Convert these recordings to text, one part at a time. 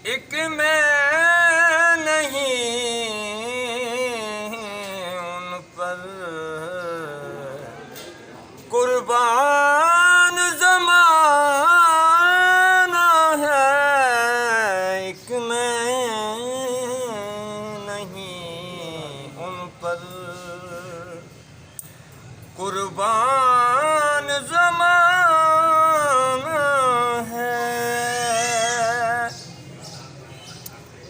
एक मैं नहीं उन पर कुर्बान ज़माना है। एक मैं नहीं उन पर कुर्बान ज़माना है।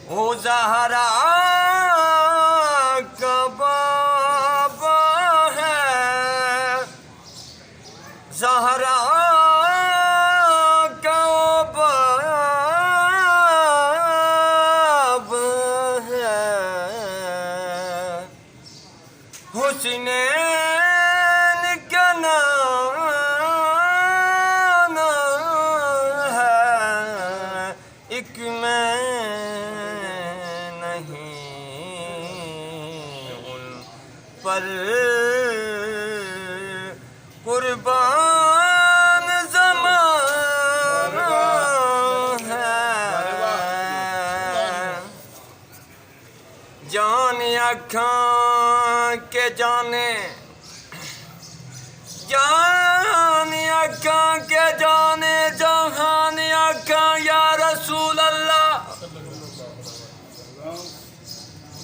वो ज़हरा का बाबा है, ज़हरा का बाब है। हुसैन का नाम है। एक मैं पर कुर्बान ज़माना है। जाने आँखां के जाने, जाने आँखां के जाने, जहान आँखां या रसूल अल्लाह।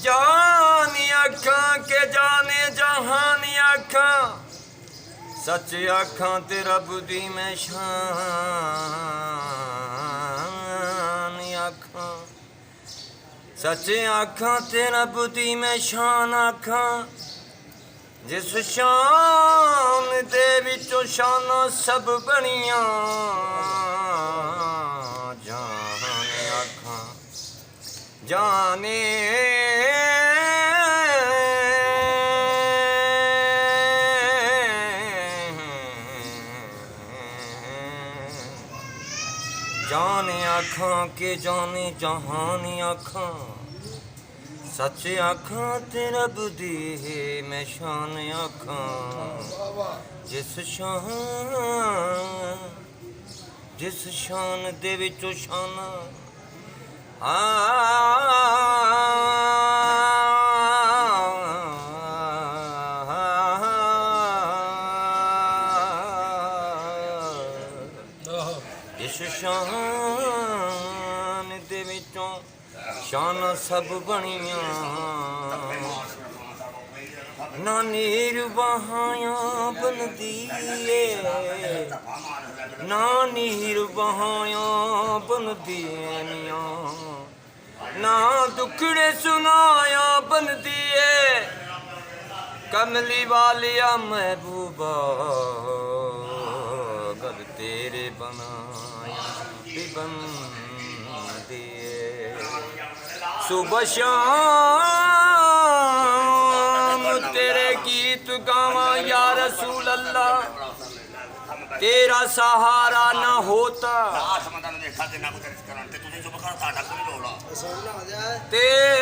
जानी आँखां के जाने जहान आँखां, सच आँखां ते रब दी मैं शान आँखां। सच आँखां ते रब दी मैं शान आँखां। जिस शान दे विचों शानां सब बनियां, जाने आँखां जाने जाने आँखां के जाने जहान आँखां। सच आँखां ते रब दी मैं शान आँखां। जिस शान दे विचों शाना इस शान दे विचों शाना सब बनियां। ना नीर बहायां बनदी ए, ना नीर बहायां बनदी नियां, ना दुखड़े सुनाया बनदी ए। कमली वालिया महबूबा घर तेरे बनाया भी बनदी ए। सुबह शाम तेरे गीत गावा या रसूल अल्लाह। तेरा सहारा ना होता, तेरा